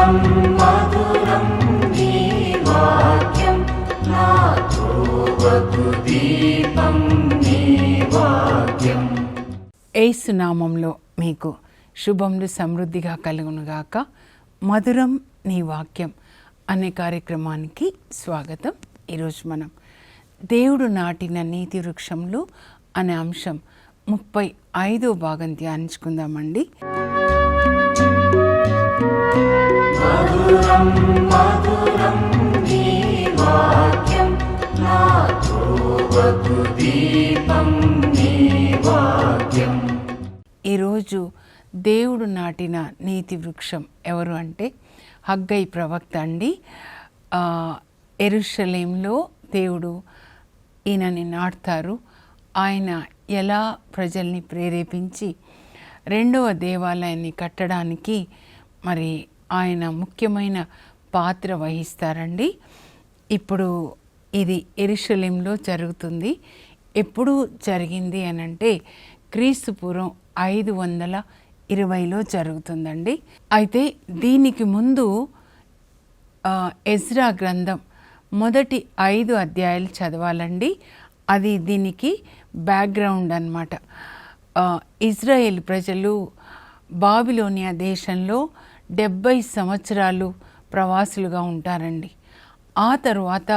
మధురం మధురం నీ వాక్యం నా త్రోవకు దీపం నీ వాక్యం. యేసు నామంలో మీకు శుభములు సమృద్ధిగా కలుగునుగాక. మధురం నీ వాక్యం అనే కార్యక్రమానికి స్వాగతం. ఈరోజు మనం దేవుడు నాటిన నీతి వృక్షంలో అనే అంశం 35వ భాగం ధ్యానించుకుందామండి. మధురం మధురం నీ వాక్యం నా త్రోవకు దీపం నీ వాక్యం. ఈరోజు దేవుడు నాటిన నీతి వృక్షం ఎవరు అంటే హగ్గై ప్రవక్త అండి. యెరూషలేంలో దేవుడు ఈయనని నాటుతారు. ఆయన ఎలా ప్రజల్ని ప్రేరేపించి రెండవ దేవాలయాన్ని కట్టడానికి మరి ఆయన ముఖ్యమైన పాత్ర వహిస్తారండి. ఇప్పుడు ఇది యెరూషలేంలో జరుగుతుంది. ఎప్పుడు జరిగింది అని అంటే క్రీస్తు పూర్వం 520లో జరుగుతుందండి. అయితే దీనికి ముందు ఎజ్రా గ్రంథం మొదటి 5 అధ్యాయాలు చదవాలండి. అది దీనికి బ్యాక్గ్రౌండ్ అన్నమాట. ఇజ్రాయేల్ ప్రజలు బాబిలోనియా దేశంలో 70 సంవత్సరాలు ప్రవాసులుగా ఉంటారండి. ఆ తరువాత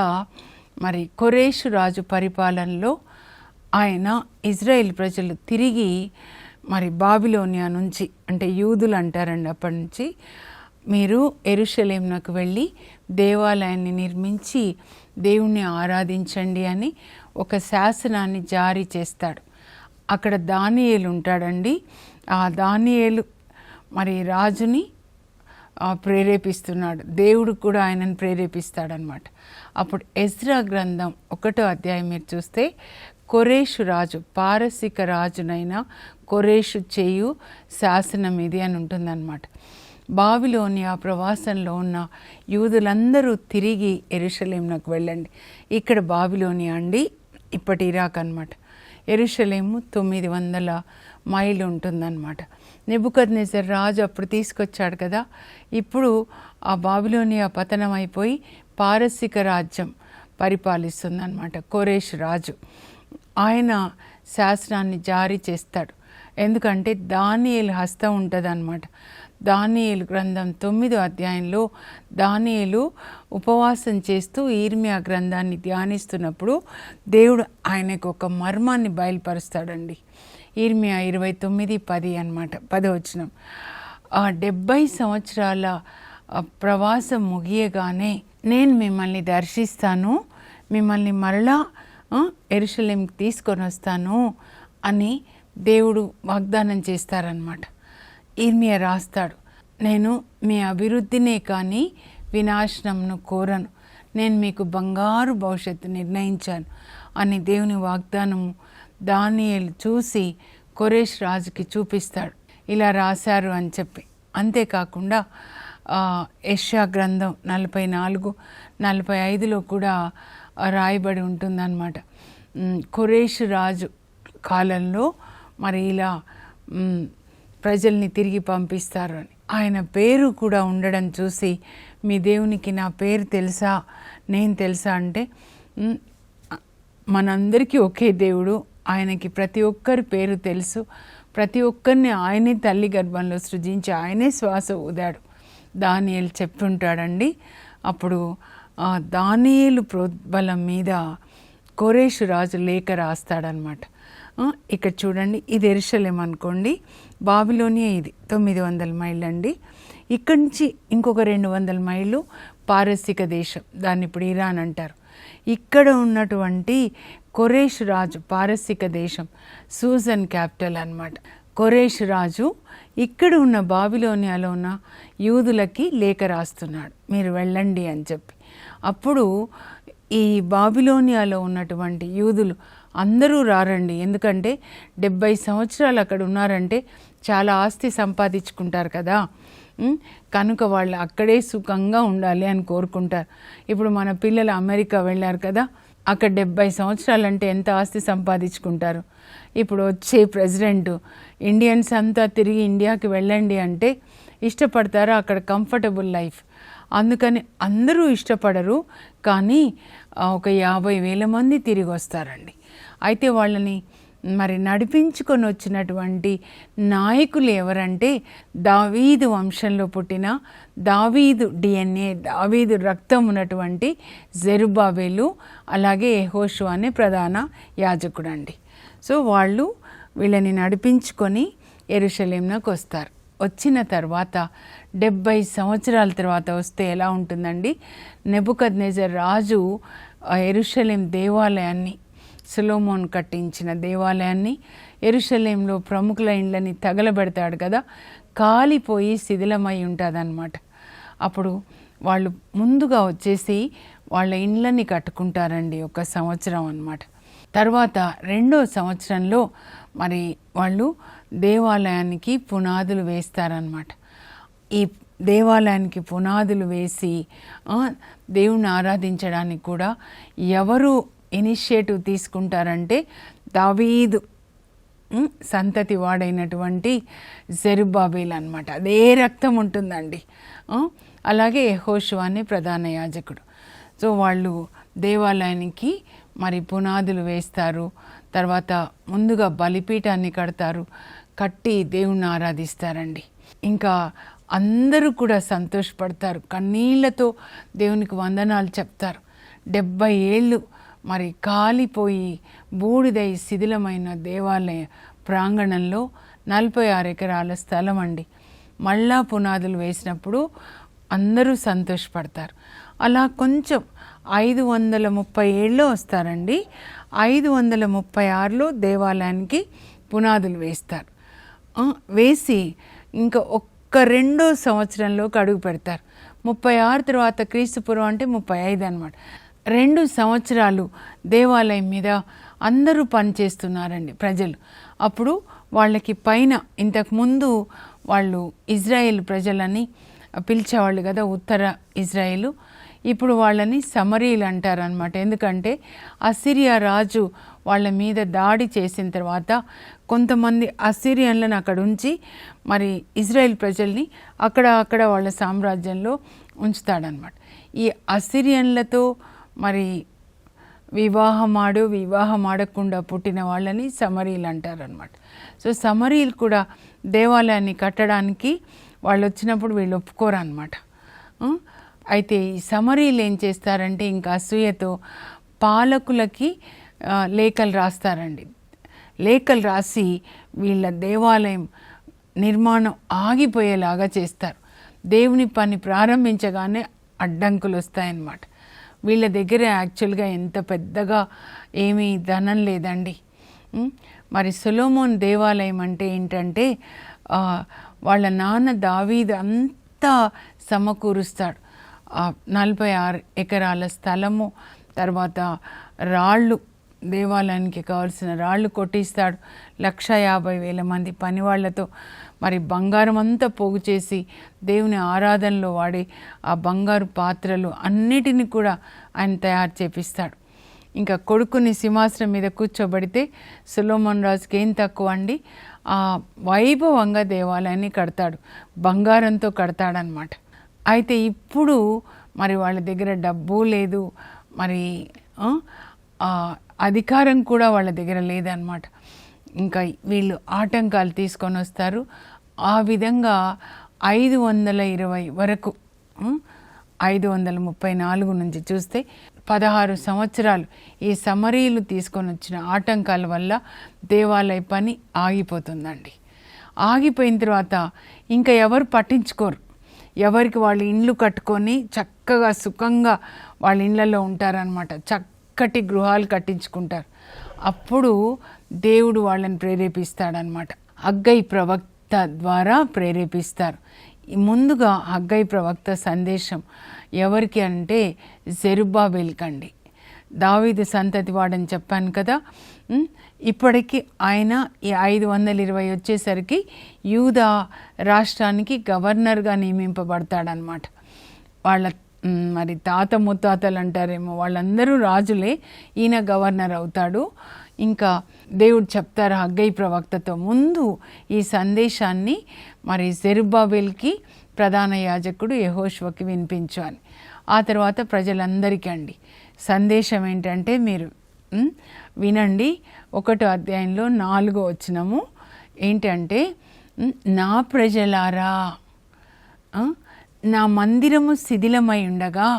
మరి కొరేషు రాజు పరిపాలనలో ఆయన ఇజ్రాయేల్ ప్రజలు తిరిగి మరి బాబిలోనియా నుంచి, అంటే యూదులు అంటారండి, అప్పటి నుంచి మీరు యెరూషలేమునకు వెళ్ళి దేవాలయాన్ని నిర్మించి దేవుణ్ణి ఆరాధించండి అని ఒక శాసనాన్ని జారీ చేస్తాడు. అక్కడ దానియేలు ఉంటాడండి. ఆ దానియేలు మరి రాజుని ప్రేరేపిస్తున్నాడు. దేవుడు కూడా ఆయనను ప్రేరేపిస్తాడనమాట. అప్పుడు ఎజ్రా గ్రంథం 1వ అధ్యాయం మీరు చూస్తే కొరేషు రాజు, పారసిక రాజునైన కొరేషు చేయు శాసనం ఇది అని ఉంటుందన్నమాట. బాబిలోనియా ప్రవాసంలో ఉన్న యూదులందరూ తిరిగి యెరూషలేమునకు వెళ్ళండి. ఇక్కడ బాబిలోనియా అండి, ఇప్పటి ఇరాక్ అన్నమాట. యెరూషలేము 900 మైళ్ళు ఉంటుందన్నమాట. నెబుకద్నెజర్ రాజు అప్పుడు తీసుకొచ్చాడు కదా. ఇప్పుడు ఆ బాబిలోనియా పతనం అయిపోయి పారసిక రాజ్యం పరిపాలిస్తుందన్నమాట కొరేషు రాజు. ఆయన శాసనాన్ని జారీ చేస్తాడు. ఎందుకంటే దానియేలు హస్తం ఉంటుంది అన్నమాట. దానియేలు గ్రంథం 9వ అధ్యాయంలో దానియేలు ఉపవాసం చేస్తూ ఇర్మియా గ్రంథాన్ని ధ్యానిస్తున్నప్పుడు దేవుడు ఆయనకు ఒక మర్మాన్ని బయలుపరుస్తాడండి. ఇర్మియా 29:10 అన్నమాట, 10వ వచనం. 70 సంవత్సరాల ప్రవాసం ముగియగానే నేను మిమ్మల్ని దర్శిస్తాను, మిమ్మల్ని మరలా యెరూషలేంకి తీసుకొని వస్తాను అని దేవుడు వాగ్దానం చేస్తారనమాట. ఇర్మియా రాస్తాడు, నేను మీ అభివృద్ధినే కానీ వినాశనంను కోరను, నేను మీకు బంగారు భవిష్యత్తు నిర్ణయించాను అని దేవుని వాగ్దానము దానియేలు చూసి కొరేష్ రాజుకి చూపిస్తాడు. ఇలా రాశారు అని చెప్పి. అంతేకాకుండా యెషయా గ్రంథం 44, 45లో కూడా రాయబడి ఉంటుందన్నమాట. కొరేషు రాజు కాలంలో మరి ఇలా ప్రజల్ని తిరిగి పంపిస్తారు అని. ఆయన పేరు కూడా ఉండడం చూసి మీ దేవునికి నా పేరు తెలుసా, నేను తెలుసా అంటే మనందరికీ ఒకే దేవుడు, ఆయనకి ప్రతి ఒక్కరి పేరు తెలుసు, ప్రతి ఒక్కరిని ఆయనే తల్లి గర్భంలో సృజించి ఆయనే శ్వాస ఊదాడు దానియేలు చెప్తుంటాడండి. అప్పుడు దానియేలు ప్రోద్బలం మీద కొరేషు రాజు లేఖ రాస్తాడనమాట. ఇక్కడ చూడండి, ఇది యెరూషలేం అనుకోండి, బాబిలోనియా ఇది 900 మైళ్ళు అండి. ఇక్కడి నుంచి ఇంకొక 200 మైళ్ళు పారసిక దేశం, దాన్ని ఇప్పుడు ఇరాన్ అంటారు. ఇక్కడ ఉన్నటువంటి కొరేషు రాజు పారసిక దేశం, సూజన్ క్యాపిటల్ అన్నమాట. కొరేషు రాజు ఇక్కడ ఉన్న బాబిలోనియాలో ఉన్న యూదులకి లేఖ రాస్తున్నాడు, మీరు వెళ్ళండి అని చెప్పి. అప్పుడు ఈ బాబిలోనియాలో ఉన్నటువంటి యూదులు అందరూ రారండి. ఎందుకంటే 70 సంవత్సరాలు అక్కడ ఉన్నారంటే చాలా ఆస్తి సంపాదించుకుంటారు కదా. కనుక వాళ్ళు అక్కడే సుఖంగా ఉండాలి అని కోరుకుంటారు. ఇప్పుడు మన పిల్లలు అమెరికా వెళ్ళారు కదా, అక్కడ 70 సంవత్సరాలు అంటే ఎంత ఆస్తి సంపాదించుకుంటారు. ఇప్పుడు వచ్చే ప్రెసిడెంట్ ఇండియన్స్ అంతా తిరిగి ఇండియాకి వెళ్ళండి అంటే ఇష్టపడతారు, అక్కడ కంఫర్టబుల్ లైఫ్. అందుకని అందరూ ఇష్టపడరు, కానీ ఒక 50,000 మంది తిరిగి వస్తారండి. అయితే వాళ్ళని మరి నడిపించుకొని వచ్చినటువంటి నాయకులు ఎవరంటే దావీదు వంశంలో పుట్టిన దావీదు DNA, దావీదు రక్తం ఉన్నటువంటి జెరుబ్బాబెలు, అలాగే యెహోషువ అనే ప్రధాన యాజకుడు అండి. సో వాళ్ళు వీళ్ళని నడిపించుకొని యెరూషలేమునకు వస్తారు. వచ్చిన తర్వాత 70 సంవత్సరాల తర్వాత వస్తే ఎలా ఉంటుందండి, నెబుకద్నెజర్ రాజు యెరూషలేం దేవాలయాన్ని, సొలొమోన్ కట్టించిన దేవాలయాన్ని, యెరూషలేంలో ప్రముఖుల ఇండ్లని తగలబెడతాడు కదా, కాలిపోయి శిథిలమై ఉంటుందన్నమాట. అప్పుడు వాళ్ళు ముందుగా వచ్చేసి వాళ్ళ ఇండ్లని కట్టుకుంటారండి, 1 సంవత్సరం అన్నమాట. తర్వాత 2వ సంవత్సరంలో మరి వాళ్ళు దేవాలయానికి పునాదులు వేస్తారనమాట. ఈ దేవాలయానికి పునాదులు వేసి దేవుణ్ణి ఆరాధించడానికి కూడా ఎవరు ఇనిషియేటివ్ తీసుకుంటారంటే దావీదు సంతతి వాడైనటువంటి జెరుబ్బాబెలు అన్నమాట. అదే రక్తం ఉంటుందండి. అలాగే యెహోషువ అనే ప్రధాన యాజకుడు. సో వాళ్ళు దేవాలయానికి మరి పునాదులు వేస్తారు. తర్వాత ముందుగా బలిపీఠాన్ని కడతారు, కట్టి దేవుణ్ణి ఆరాధిస్తారండి. ఇంకా అందరూ కూడా సంతోషపడతారు, కన్నీళ్లతో దేవునికి వందనాలు చెప్తారు. 70 ఏళ్ళు మరి కాలిపోయి బూడిదై శిథిలమైన దేవాలయ ప్రాంగణంలో 46 ఎకరాల స్థలం అండి. మళ్ళా పునాదులు వేసినప్పుడు అందరూ సంతోషపడతారు. అలా కొంచెం 530 ఏళ్ళు వస్తారండి. 536లో దేవాలయానికి పునాదులు వేస్తారు. వేసి ఇంకా 2వ సంవత్సరంలోకి అడుగు పెడతారు. 36 తర్వాత క్రీస్తుపూర్వం అంటే 35 అన్నమాట. 2 సంవత్సరాలు దేవాలయం మీద అందరూ పనిచేస్తున్నారండి ప్రజలు. అప్పుడు వాళ్ళకి పైన ఇంతకుముందు వాళ్ళు ఇజ్రాయేల్ ప్రజలని పిలిచేవాళ్ళు కదా, ఉత్తర ఇజ్రాయేలు. ఇప్పుడు వాళ్ళని సమరీలు అంటారనమాట. ఎందుకంటే అసిరియా రాజు వాళ్ళ మీద దాడి చేసిన తర్వాత కొంతమంది అసిరియన్లను అక్కడ ఉంచి మరి ఇజ్రాయెల్ ప్రజల్ని అక్కడ వాళ్ళ సామ్రాజ్యంలో ఉంచుతాడనమాట. ఈ అసిరియన్లతో మరి వివాహమాడకుండా పుట్టిన వాళ్ళని సమరీలు అంటారనమాట. సో సమరీలు కూడా దేవాలయాన్ని కట్టడానికి వాళ్ళు వచ్చినప్పుడు వీళ్ళు ఒప్పుకోరనమాట. అయితే ఈ సమరీలు ఏం చేస్తారంటే ఇంకా అసూయతో పాలకులకి లేఖలు రాస్తారండి. లేఖలు రాసి వీళ్ళ దేవాలయం నిర్మాణం ఆగిపోయేలాగా చేస్తారు. దేవుని పని ప్రారంభించగానే అడ్డంకులు వస్తాయన్నమాట. వీళ్ళ దగ్గర యాక్చువల్గా ఎంత పెద్దగా ఏమీ ధనం లేదండి. మరి సొలొమోన్ దేవాలయం అంటే ఏంటంటే వాళ్ళ నాన్న దావీదు అంతా సమకూరుస్తాడు. 46 ఎకరాల స్థలము, తర్వాత రాళ్ళు, దేవాలయానికి కావాల్సిన రాళ్ళు కొట్టిస్తాడు. 150,000 మంది పనివాళ్లతో మరి బంగారం అంతా పోగు చేసి దేవుని ఆరాధనలో వాడే ఆ బంగారు పాత్రలు అన్నిటినీ కూడా ఆయన తయారు చేపిస్తాడు. ఇంకా కొడుకుని సింహాసనం మీద కూర్చోబెడితే సొలొమోన్ రాజుకి ఏం తక్కువ అండి, ఆ వైభవంగా దేవాలయాన్ని కడతాడు, బంగారంతో కడతాడనమాట. అయితే ఇప్పుడు మరి వాళ్ళ దగ్గర డబ్బు లేదు, మరి అధికారం కూడా వాళ్ళ దగ్గర లేదన్నమాట. ఇంకా వీళ్ళు ఆటంకాలు తీసుకొని వస్తారు. ఆ విధంగా 520 వరకు 534 నుంచి చూస్తే 16 సంవత్సరాలు ఈ సమరీలు తీసుకొని వచ్చిన ఆటంకాల వల్ల దేవాలయ పని ఆగిపోతుందండి. ఆగిపోయిన తర్వాత ఇంకా ఎవరు పట్టించుకోరు. ఎవరికి వాళ్ళు ఇండ్లు కట్టుకొని చక్కగా సుఖంగా వాళ్ళ ఇళ్ళల్లో ఉంటారనమాట. చక్కటి గృహాలు కట్టించుకుంటారు. అప్పుడు దేవుడు వాళ్ళని ప్రేరేపిస్తాడనమాట. హగ్గై ప్రవక్త ద్వారా ప్రేరేపిస్తారు. ముందుగా హగ్గై ప్రవక్త సందేశం ఎవరికి అంటే జెరుబ్బాబెలుకండి. దావీదు సంతతి వాడని చెప్పాను కదా. ఇప్పటికీ ఆయన ఈ 520 వచ్చేసరికి యూదా రాష్ట్రానికి గవర్నర్గా నియమింపబడతాడనమాట. వాళ్ళ మరి తాత ముత్తాతలు అంటారేమో, వాళ్ళందరూ రాజులే, ఈయన గవర్నర్ అవుతాడు. ఇంకా దేవుడు చెప్తారు హగ్గై ప్రవక్తతో, ముందు ఈ సందేశాన్ని మరి జెరుబ్బాబెల్కి ప్రధాన యాజకుడు యెహోషువకి వినిపించు అని. ఆ తర్వాత ప్రజలందరికీ అండి సందేశం ఏంటంటే మీరు వినండి. 1వ అధ్యాయంలో 4వ వచనము ఏంటంటే, నా ప్రజలారా, నా మందిరము శిథిలమై ఉండగా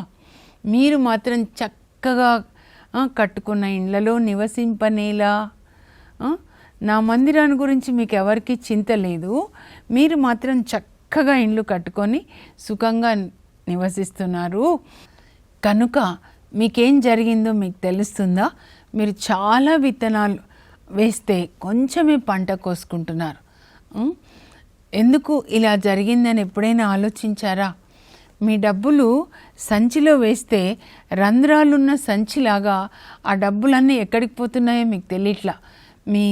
మీరు మాత్రం చక్కగా కట్టుకున్న ఇండ్లలో నివసింపనేలా. నా మందిరాన్ని గురించి మీకు ఎవరికి చింత లేదు, మీరు మాత్రం చక్కగా ఇండ్లు కట్టుకొని సుఖంగా నివసిస్తున్నారు. కనుక మీకేం జరిగిందో మీకు తెలుస్తుందా? మీరు చాలా విత్తనాలు వేస్తే కొంచెమే పంట కోసుకుంటున్నారు. ఎందుకు ఇలా జరిగిందని ఎప్పుడైనా ఆలోచించారా? మీ డబ్బులు సంచిలో వేస్తే రంధ్రాలున్న సంచిలాగా ఆ డబ్బులన్నీ ఎక్కడికి పోతున్నాయో మీకు తెలియట్లా. మీ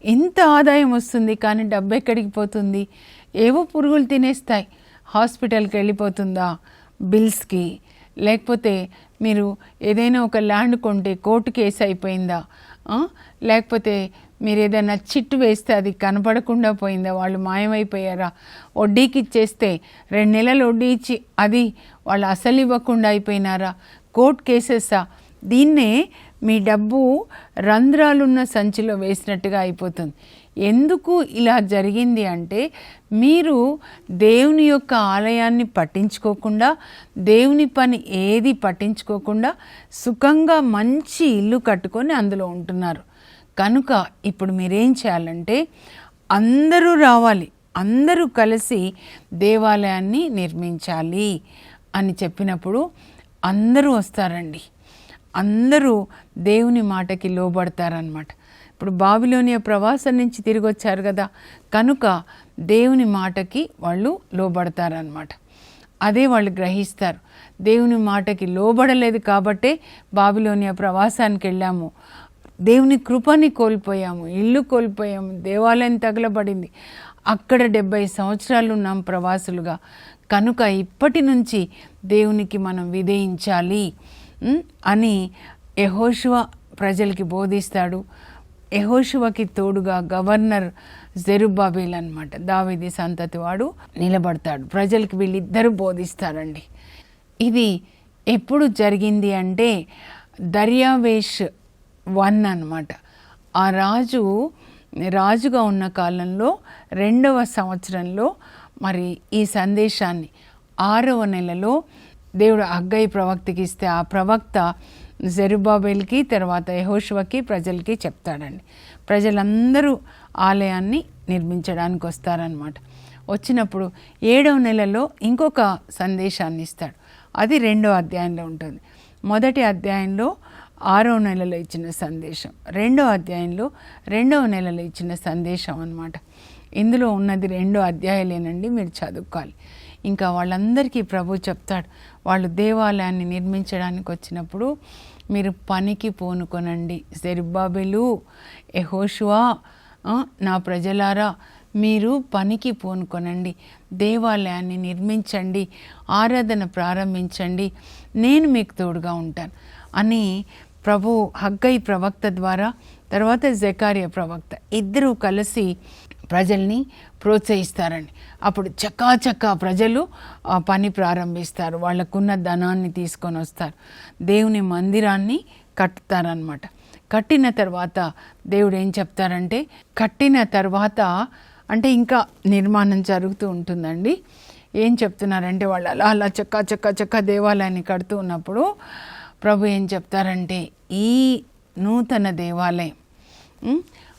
ఇంత ఆదాయం వస్తుంది కానీ డబ్బు ఎక్కడికి పోతుంది? ఏవో పురుగులు తినేస్తాయి. హాస్పిటల్కి వెళ్ళిపోతుందా, బిల్స్కి, లేకపోతే మీరు ఏదైనా ఒక ల్యాండ్ కొంటే కోర్టు కేసు అయిపోయిందా, లేకపోతే మీరు ఏదైనా చిట్టు వేస్తే అది కనపడకుండా పోయిందా, వాళ్ళు మాయమైపోయారా, వడ్డీకి ఇచ్చేస్తే 2 నెలలు వడ్డీ ఇచ్చి అది వాళ్ళు అసలు ఇవ్వకుండా అయిపోయినారా, కోర్టు కేసెసా? దీన్నే మీ డబ్బు రంధ్రాలున్న సంచిలో వేసినట్టుగా అయిపోతుంది. ఎందుకు ఇలా జరిగింది అంటే, మీరు దేవుని యొక్క ఆలయాన్ని పట్టించుకోకుండా, దేవుని పని ఏది పట్టించుకోకుండా సుఖంగా మంచి ఇల్లు కట్టుకొని అందులో ఉంటున్నారు. కనుక ఇప్పుడు మీరేం చేయాలంటే, అందరూ రావాలి, అందరూ కలిసి దేవాలయాన్ని నిర్మించాలి అని చెప్పినప్పుడు అందరూ వస్తారండి. అందరూ దేవుని మాటకి లోబడతారనమాట. ఇప్పుడు బాబిలోనియా ప్రవాసం నుంచి తిరిగి వచ్చారు కదా, కనుక దేవుని మాటకి వాళ్ళు లోబడతారనమాట. అదే వాళ్ళు గ్రహిస్తారు. దేవుని మాటకి లోబడలేదు కాబట్టే బాబిలోనియా ప్రవాసానికి వెళ్ళాము, దేవుని కృపని కోల్పోయాము, ఇల్లు కోల్పోయాము, దేవాలయం తగలబడింది, అక్కడ 70 సంవత్సరాలు ఉన్నాం ప్రవాసులుగా. కనుక ఇప్పటి నుంచి దేవునికి మనం విధేయించాలి అని యెహోషువ ప్రజలకి బోధిస్తాడు. యెహోషువకి తోడుగా గవర్నర్ జెరుబ్బాబెల్ అన్నమాట, దావీదు సంతతి వాడు నిలబడతాడు. ప్రజలకి వీళ్ళిద్దరూ బోధిస్తారండి. ఇది ఎప్పుడు జరిగింది అంటే దర్యావేష్ 1 అన్నమాట. ఆ రాజుగా ఉన్న కాలంలో 2వ సంవత్సరంలో మరి ఈ సందేశాన్ని 6వ నెలలో దేవుడు హగ్గై ప్రవక్తకి ఇస్తే, ఆ ప్రవక్త జెరుబ్బాబెల్కి తర్వాత యెహోషువకి ప్రజలకి చెప్తాడండి. ప్రజలందరూ ఆలయాన్ని నిర్మించడానికి వస్తారనమాట. వచ్చినప్పుడు 7వ నెలలో ఇంకొక సందేశాన్ని ఇస్తాడు. అది 2వ అధ్యాయంలో ఉంటుంది. మొదటి అధ్యాయంలో 6వ నెలలో ఇచ్చిన సందేశం, 2వ అధ్యాయంలో 2వ నెలలో ఇచ్చిన సందేశం అన్నమాట. ఇందులో ఉన్నది 2 అధ్యాయాలేనండి, మీరు చదువుకోవాలి. ఇంకా వాళ్ళందరికీ ప్రభు చెప్తాడు, వాళ్ళు దేవాలయాన్ని నిర్మించడానికి వచ్చినప్పుడు మీరు పనికి పూనుకొనండి. జెరుబ్బాబెలు, యెహోషువ, నా ప్రజలారా, మీరు పనికి పూనుకొనండి, దేవాలయాన్ని నిర్మించండి, ఆరాధన ప్రారంభించండి, నేను మీకు తోడుగా ఉంటాను అని ప్రభు హగ్గై ప్రవక్త ద్వారా, తర్వాత జెకర్యా ప్రవక్త ఇద్దరూ కలిసి ప్రజల్ని ప్రోత్సహిస్తారండి. అప్పుడు చక్కా ప్రజలు పని ప్రారంభిస్తారు. వాళ్ళకున్న ధనాన్ని తీసుకొని వస్తారు, దేవుని మందిరాన్ని కట్టుతారనమాట. కట్టిన తర్వాత దేవుడు ఏం చెప్తారంటే, కట్టిన తర్వాత అంటే ఇంకా నిర్మాణం జరుగుతూ ఉంటుందండి. ఏం చెప్తున్నారంటే, వాళ్ళు అలా చక్కా దేవాలయాన్ని కడుతూ ఉన్నప్పుడు ప్రభు ఏం చెప్తారంటే, ఈ నూతన దేవాలయం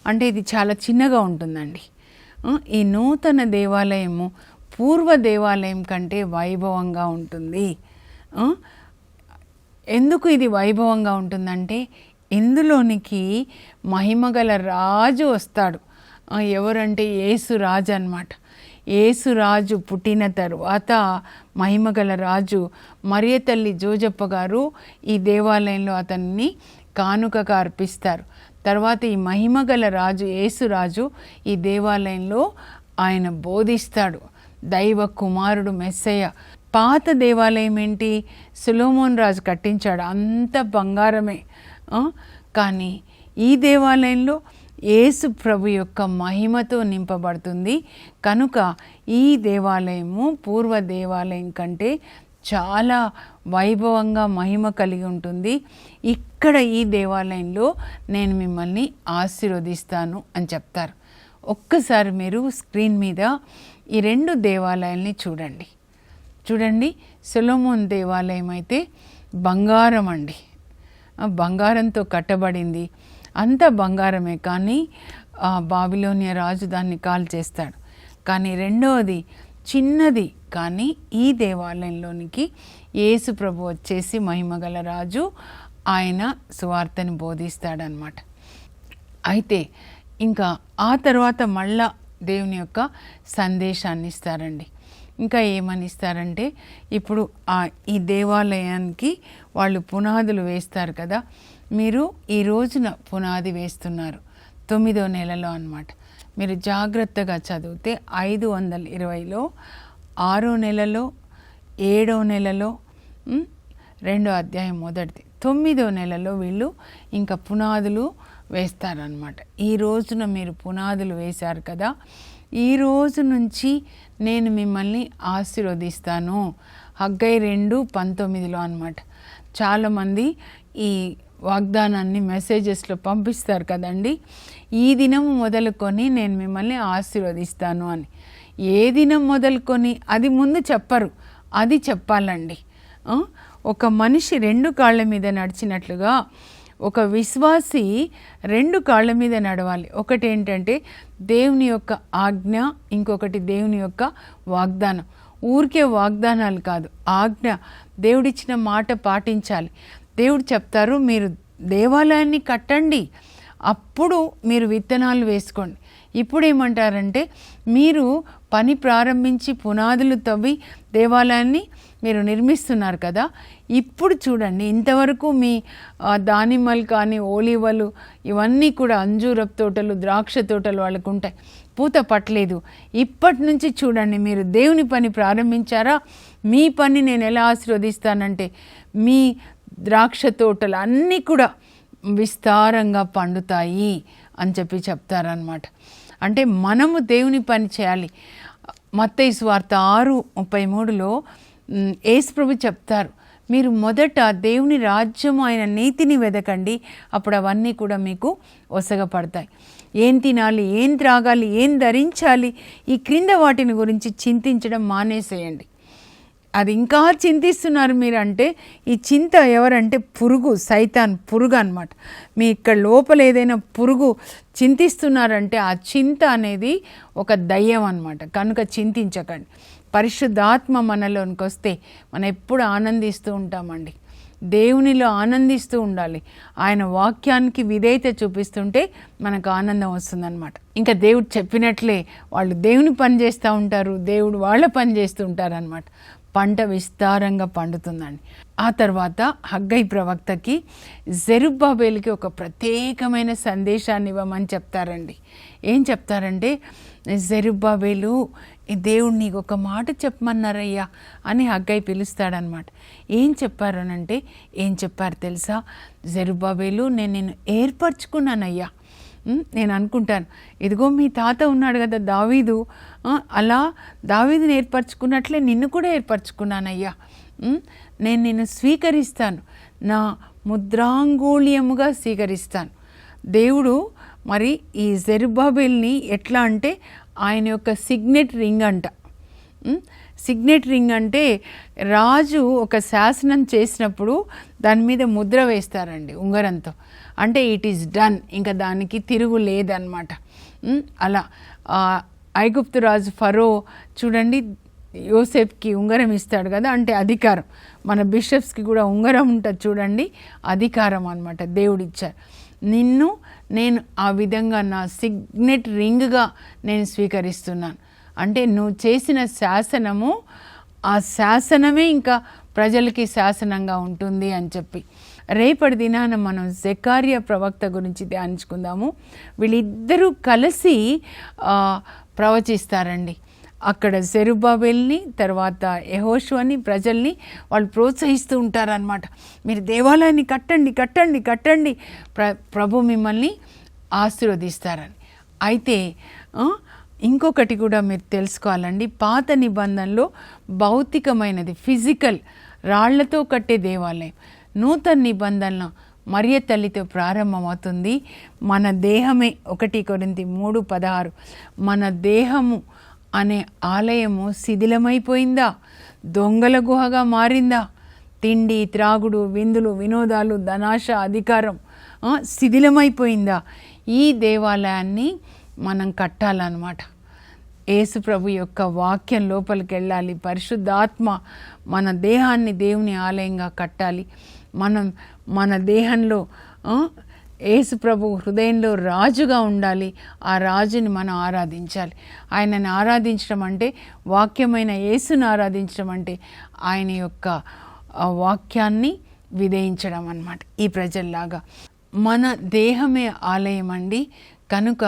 అంటే ఇది చాలా చిన్నగా ఉంటుందండి. ఈ నూతన దేవాలయము పూర్వ దేవాలయం కంటే వైభవంగా ఉంటుంది. ఎందుకు ఇది వైభవంగా ఉంటుందంటే, ఇందులోనికి మహిమగల రాజు వస్తాడు. ఎవరంటే యేసురాజు అన్నమాట. యేసురాజు పుట్టిన తరువాత మహిమగల రాజు మరియ తల్లి జోజప్ప గారు ఈ దేవాలయంలో అతన్ని కానుకగా అర్పిస్తారు. తర్వాత ఈ మహిమగల రాజు యేసురాజు ఈ దేవాలయంలో ఆయన బోధిస్తాడు, దైవ కుమారుడు మెస్సయ్య. పాత దేవాలయం ఏంటి, సొలొమోన్ రాజు కట్టించాడు, అంత బంగారమే. కానీ ఈ దేవాలయంలో యేసు ప్రభు యొక్క మహిమతో నింపబడుతుంది. కనుక ఈ దేవాలయము పూర్వ దేవాలయం కంటే చాలా వైభవంగా మహిమ కలిగి ఉంటుంది. ఇక్కడ ఈ దేవాలయంలో నేను మిమ్మల్ని ఆశీర్వదిస్తాను అని చెప్తారు. ఒక్కసారి మీరు స్క్రీన్ మీద ఈ 2 దేవాలయాల్ని చూడండి. సొలొమోన్ దేవాలయం అయితే బంగారం అండి, బంగారంతో కట్టబడింది. అంతా బంగారమే, కానీ బాబిలోనియా రాజు దాన్ని కాల్చేస్తాడు. కానీ రెండవది చిన్నది, కానీ ఈ దేవాలయంలోనికి యేసు ప్రభు వచ్చేసి మహిమగల రాజు ఆయన సువార్తని బోధిస్తాడనమాట. అయితే ఇంకా ఆ తర్వాత మళ్ళా దేవుని యొక్క సందేశాన్ని ఇస్తారండి. ఇంకా ఏమని ఇస్తారంటే, ఇప్పుడు ఈ దేవాలయానికి వాళ్ళు పునాదులు వేస్తారు కదా, మీరు ఈ రోజున పునాది వేస్తున్నారు 9వ నెలలో అన్నమాట. మీరు జాగ్రత్తగా చదివితే 520లో 6వ నెలలో 7వ నెలలో 2వ అధ్యాయం మొదటిది 9వ నెలలో వీళ్ళు ఇంకా పునాదులు వేస్తారనమాట. ఈ రోజున మీరు పునాదులు వేశారు కదా, ఈ రోజు నుంచి నేను మిమ్మల్ని ఆశీర్వదిస్తాను. హగ్గై 2:19లో అనమాట. చాలామంది ఈ వాగ్దానాన్ని మెసేజెస్లో పంపిస్తారు కదండి, ఈ దినం మొదలుకొని నేను మిమ్మల్ని ఆశీర్వదిస్తాను అని. ఏ దినం మొదలుకొని అది ముందు చెప్పరు, అది చెప్పాలండి. ఒక మనిషి 2 కాళ్ళ మీద నడిచినట్లుగా ఒక విశ్వాసి 2 కాళ్ళ మీద నడవాలి. ఒకటి ఏంటంటే దేవుని యొక్క ఆజ్ఞ, ఇంకొకటి దేవుని యొక్క వాగ్దానం. ఊరికే వాగ్దానాలు కాదు, ఆజ్ఞ. దేవుడిచ్చిన మాట పాటించాలి. దేవుడు చెప్తారు మీరు దేవాలయాన్ని కట్టండి, అప్పుడు మీరు విత్తనాలు వేసుకోండి. ఇప్పుడు ఏమంటారంటే మీరు పని ప్రారంభించి పునాదులు తవ్వి దేవాలయాన్ని మీరు నిర్మిస్తున్నారు కదా, ఇప్పుడు చూడండి ఇంతవరకు మీ దానిమ్మలు కానీ ఓలివలు ఇవన్నీ కూడా అంజూరపు తోటలు ద్రాక్ష తోటలు వాళ్ళకు ఉంటాయి, పూత పట్టలేదు. ఇప్పటి నుంచి చూడండి మీరు దేవుని పని ప్రారంభించారా, మీ పని నేను ఎలా ఆశీర్వదిస్తానంటే మీ ద్రాక్ష తోటలు అన్నీ కూడా విస్తారంగా పండుతాయి అని చెప్పి చెప్తారనమాట. అంటే మనము దేవుని పని చేయాలి. మత్తయి సువార్త 6:33లో యేసు ప్రభు చెప్తారు, మీరు మొదట దేవుని రాజ్యం ఆయన నీతిని వెదకండి, అప్పుడు అవన్నీ కూడా మీకు ఒసగపడతాయి. ఏం తినాలి, ఏం త్రాగాలి, ఏం ధరించాలి, ఈ క్రింద వాటిని గురించి చింతించడం మానేసేయండి. అది ఇంకా చింతిస్తున్నారు మీరు అంటే, ఈ చింత ఎవరంటే పురుగు, సైతాన్ పురుగు అనమాట. మీ ఇక్కడ లోపల ఏదైనా పురుగు చింతిస్తున్నారంటే ఆ చింత అనేది ఒక దయ్యం అనమాట. కనుక చింతించకండి. పరిశుద్ధాత్మ మనలోనికి వస్తే మనం ఎప్పుడు ఆనందిస్తూ ఉంటామండి. దేవునిలో ఆనందిస్తూ ఉండాలి. ఆయన వాక్యానికి విధేయత చూపిస్తుంటే మనకు ఆనందం వస్తుందన్నమాట. ఇంకా దేవుడు చెప్పినట్లే వాళ్ళు దేవుని పని చేస్తూ ఉంటారు, దేవుడు వాళ్ళ పని చేస్తూ ఉంటారు అనమాట. పంట విస్తారంగా పండుతుందండి. ఆ తర్వాత హగ్గై ప్రవక్తకి జెరుబ్బాబేలుకి ఒక ప్రత్యేకమైన సందేశాన్ని ఇవ్వమని చెప్తారండి. ఏం చెప్తారంటే, జెరుబ్బాబేలు దేవుడు నీకు ఒక మాట చెప్పమన్నారయ్యా అని హగ్గై పిలుస్తాడనమాట. ఏం చెప్పారనంటే, ఏం చెప్పారు తెలుసా, జెరుబ్బాబేలు నేను నిన్ను ఏర్పరచుకున్నానయ్యా. నేను అనుకుంటాను, ఇదిగో మీ తాత ఉన్నాడు కదా దావీదు, అలా దావీదుని ఏర్పరచుకున్నట్లే నిన్ను కూడా ఏర్పరచుకున్నానయ్యా. నేను నిన్ను స్వీకరిస్తాను, నా ముద్రాంగూళ్యముగా స్వీకరిస్తాను. దేవుడు మరి ఈ జెరుబ్బాబేల్ని ఎట్లా అంటే ఆయన యొక్క సిగ్నెట్ రింగ్ అంట. సిగ్నెట్ రింగ్ అంటే రాజు ఒక శాసనం చేసినప్పుడు దాని మీద ముద్ర వేస్తారండి ఉంగరంతో. అంటే ఇట్ ఈస్ డన్, ఇంకా దానికి తిరుగు లేదన్నమాట. అలా ఐగుప్తు రాజు ఫరో చూడండి యోసేఫ్కి ఉంగరం ఇస్తాడు కదా, అంటే అధికారం. మన బిషప్స్కి కూడా ఉంగరం ఉంటుంది చూడండి, అధికారం అన్నమాట దేవుడు ఇచ్చారు. నిన్ను నేను ఆ విధంగా నా సిగ్నెట్ రింగ్గా నేను స్వీకరిస్తున్నాను. అంటే నువ్వు చేసిన శాసనము, ఆ శాసనమే ఇంకా ప్రజలకి శాసనంగా ఉంటుంది అని చెప్పి. రేపటి దినాన మనం జెకర్యా ప్రవక్త గురించి ధ్యానించుకుందాము. వీళ్ళిద్దరూ కలిసి ప్రవచిస్తారండి. అక్కడ జెరుబ్బాబెల్ని తర్వాత యెహోషువని ప్రజల్ని వాళ్ళు ప్రోత్సహిస్తూ ఉంటారనమాట. మీరు దేవాలయాన్ని కట్టండి కట్టండి కట్టండి, ప్రభు మిమ్మల్ని ఆశీర్వదిస్తారని. అయితే ఇంకొకటి కూడా మీరు తెలుసుకోవాలండి, పాత నిబంధనలో భౌతికమైనది ఫిజికల్ రాళ్లతో కట్టే దేవాలయం, నూతన నిబంధనలో మరియ తల్లితో ప్రారంభమవుతుంది. మన దేహమే 1 కొరింథీ 3:16 మన దేహము అనే ఆలయము శిథిలమైపోయిందా, దొంగల గుహగా మారిందా, తిండి త్రాగుడు విందులు వినోదాలు ధనాశ అధికారం శిథిలమైపోయిందా, ఈ దేవాలయాన్ని మనం కట్టాలన్నమాట. యేసు ప్రభు యొక్క వాక్యం లోపలికి వెళ్ళాలి, పరిశుద్ధాత్మ మన దేహాన్ని దేవుని ఆలయంగా కట్టాలి. మన దేహంలో యేసు ప్రభు హృదయంలో రాజుగా ఉండాలి. ఆ రాజుని మనం ఆరాధించాలి. ఆయనని ఆరాధించడం అంటే వాక్యమైన యేసుని ఆరాధించడం అంటే ఆయన యొక్క వాక్యాన్ని విధేయించడం అన్నమాట. ఈ ప్రజల్లాగా మన దేహమే ఆలయం అండి. కనుక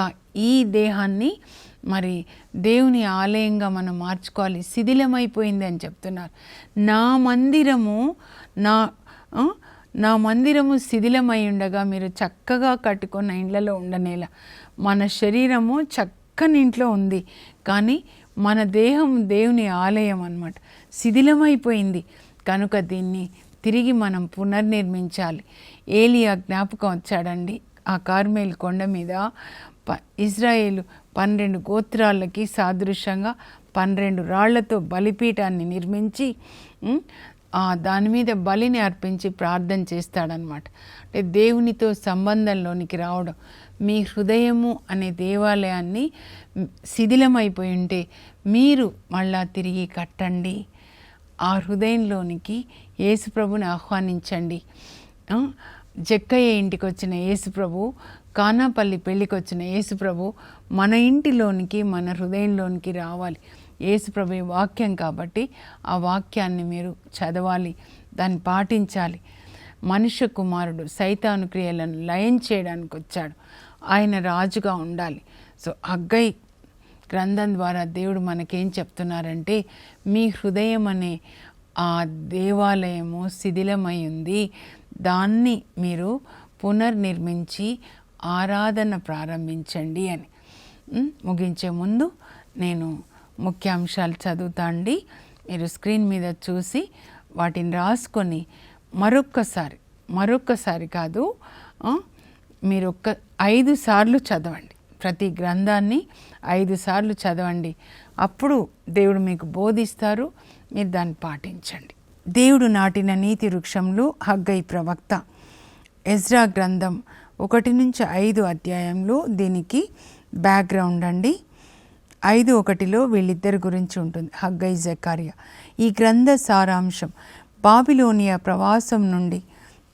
ఈ దేహాన్ని మరి దేవుని ఆలయంగా మనం మార్చుకోవాలి. శిథిలమైపోయింది అని చెప్తున్నారు. నా మందిరము శిథిలమై ఉండగా మీరు చక్కగా కట్టుకున్న ఇండ్లలో ఉండనేలా. మన శరీరము చక్కని ఇంట్లో ఉంది, కానీ మన దేహం దేవుని ఆలయం అన్నమాట, శిథిలమైపోయింది. కనుక దీన్ని తిరిగి మనం పునర్నిర్మించాలి. ఏలియా జ్ఞాపకం వచ్చాడండి. ఆ కార్మెల్ కొండ మీద ఇజ్రాయేలు 12 గోత్రాలకి సాదృశ్యంగా 12 రాళ్లతో బలిపీఠాన్ని నిర్మించి దాని మీద బలిని అర్పించి ప్రార్థన చేస్తాడనమాట. అంటే దేవునితో సంబంధంలోనికి రావడం. మీ హృదయము అనే దేవాలయాన్ని శిథిలమైపోయి ఉంటే మీరు మళ్ళా తిరిగి కట్టండి. ఆ హృదయంలోనికి యేసుప్రభుని ఆహ్వానించండి. జక్కయ్య ఇంటికి వచ్చిన యేసుప్రభు, కానాపల్లి పెళ్ళికి వచ్చిన యేసుప్రభు మన ఇంటిలోనికి మన హృదయంలోనికి రావాలి. యేసుప్రభు వాక్యం కాబట్టి ఆ వాక్యాన్ని మీరు చదవాలి, దాన్ని పాటించాలి. మనుష్య కుమారుడు సైతాను క్రియలను లయం చేయడానికి వచ్చాడు, ఆయన రాజుగా ఉండాలి. సో హగ్గై గ్రంథం ద్వారా దేవుడు మనకేం చెప్తున్నారంటే, మీ హృదయం అనే ఆ దేవాలయము శిథిలమై ఉంది, దాన్ని మీరు పునర్నిర్మించి ఆరాధన ప్రారంభించండి అని. ముగించే ముందు నేను ముఖ్యాంశాలు చదువుతా అండి. మీరు స్క్రీన్ మీద చూసి వాటిని రాసుకొని మరొక్కసారి కాదు, మీరు 5 సార్లు చదవండి. ప్రతి గ్రంథాన్ని 5 సార్లు చదవండి. అప్పుడు దేవుడు మీకు బోధిస్తారు, మీరు దాన్ని పాటించండి. దేవుడు నాటిన నీతి వృక్షంలో హగ్గై ప్రవక్త. ఎజ్రా గ్రంథం 1-5 అధ్యాయంలో దీనికి బ్యాక్గ్రౌండ్ అండి. 5:1 వీళ్ళిద్దరి గురించి ఉంటుంది, హగ్గై జకర్యా. ఈ గ్రంథ సారాంశం, బాబిలోనియా ప్రవాసం నుండి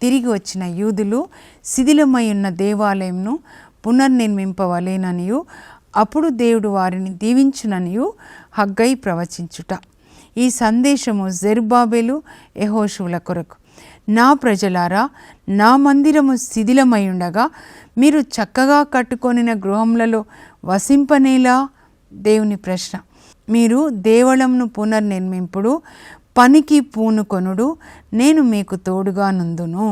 తిరిగి వచ్చిన యూదులు శిథిలమై ఉన్న దేవాలయంను పునర్నిర్మింపవలేననియు అప్పుడు దేవుడు వారిని దీవించుననియు హగ్గై ప్రవచించుట. ఈ సందేశము జెరుబ్బాబెలు యెహోషువల కొరకు. నా ప్రజలారా, నా మందిరము శిథిలమై ఉండగా మీరు చక్కగా కట్టుకొనిన గృహములలో వసింపనేలా? దేవుని ప్రశ్న. మీరు దేవళంను పునర్నిర్మింపుడు, పనికి పూనుకొనుడు, నేను మీకు తోడుగా నుందును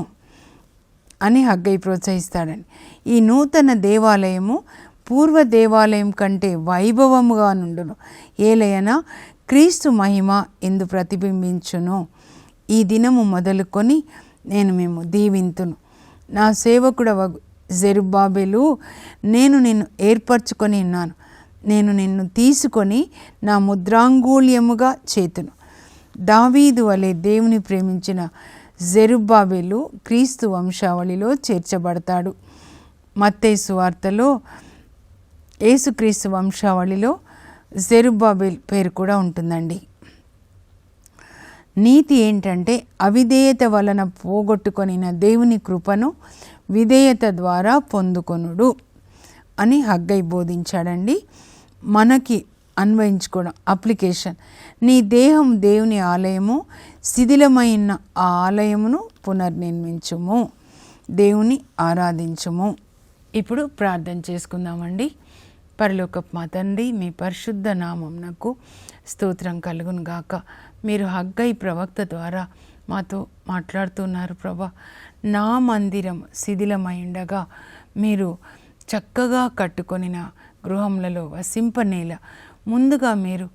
అని హగ్గై ప్రోత్సహిస్తాడని. ఈ నూతన దేవాలయము పూర్వ దేవాలయం కంటే వైభవముగా నుండును, ఏలయన క్రీస్తు మహిమ ఎందు ప్రతిబింబించును. ఈ దినము మొదలుకొని నేను మేము దీవింతును. నా సేవకుడవగు జెరుబ్బాబెలు, నేను నిన్ను ఏర్పరచుకొని ఉన్నాను. నేను నిన్ను తీసుకొని నా ముద్రాంగూల్యముగా చేతును. దావీదు వలె దేవుని ప్రేమించిన జెరుబ్బాబెలు క్రీస్తు వంశావళిలో చేర్చబడతాడు. మత్తయి సువార్తలో యేసుక్రీస్తు వంశావళిలో జెరుబ్బాబెల్ పేరు కూడా ఉంటుందండి. నీతి ఏంటంటే అవిధేయత వలన పోగొట్టుకొనిన దేవుని కృపను విధేయత ద్వారా పొందుకొనుడు అని హగ్గై బోధించాడండి. మనకి అన్వయించుకోవడం, అప్లికేషన్. నీ దేహం దేవుని ఆలయము, శిథిలమైన ఆ ఆలయమును పునర్నిర్మించుము, దేవుని ఆరాధించుము. ఇప్పుడు ప్రార్థన చేసుకుందామండి. పరలోకపు మా తండ్రి, మీ పరిశుద్ధ నామమునకు స్తోత్రం కలుగును గాక. మీరు హగ్గై ప్రవక్త ద్వారా మాతో మాట్లాడుతున్నారు ప్రభా. నా మందిరం శిథిలమై ఉండగా మీరు చక్కగా కట్టుకొనిన గృహములలో వసింపనేల ముందుగా మీరు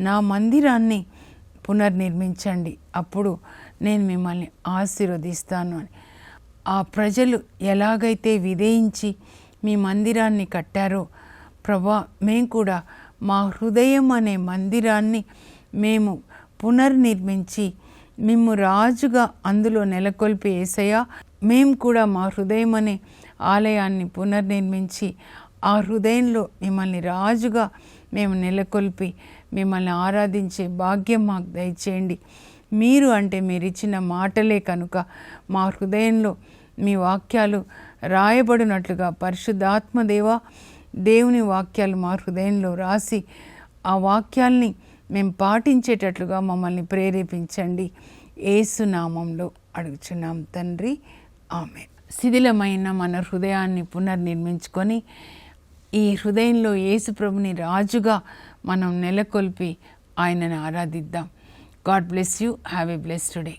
నా మందిరాన్ని పునర్నిర్మించండి, అప్పుడు నేను మిమ్మల్ని ఆశీర్వదిస్తాను అని ఆ ప్రజలు ఎలాగైతే విధేయించి మీ మందిరాన్ని కట్టారో ప్రభా, మేము కూడా మా హృదయం అనే మందిరాన్ని మేము పునర్నిర్మించి మేము రాజుగా అందులో నెలకొల్పి యేసయ్యా, మేము కూడా మా హృదయం అనే ఆలయాన్ని పునర్నిర్మించి ఆ హృదయంలో మిమ్మల్ని రాజుగా మేము నెలకొల్పి మిమ్మల్ని ఆరాధించే భాగ్యం మాకు దయచేయండి. మీరు అంటే మీరు ఇచ్చిన మాటలే కనుక మా హృదయంలో మీ వాక్యాలు రాయబడినట్లుగా పరిశుద్ధాత్మదేవా, దేవుని వాక్యాలు మా హృదయంలో రాసి ఆ వాక్యాల్ని మేము పాటించేటట్లుగా మమ్మల్ని ప్రేరేపించండి. యేసు నామంలో అడుగుచున్నాం తండ్రి, ఆమేన్. శిథిలమైన మన హృదయాన్ని పునర్నిర్మించుకొని ఈ హృదయంలో యేసు ప్రభుని రాజుగా మనం నెలకొల్పి ఆయనను ఆరాధిద్దాం. God bless you. Have a blessed day.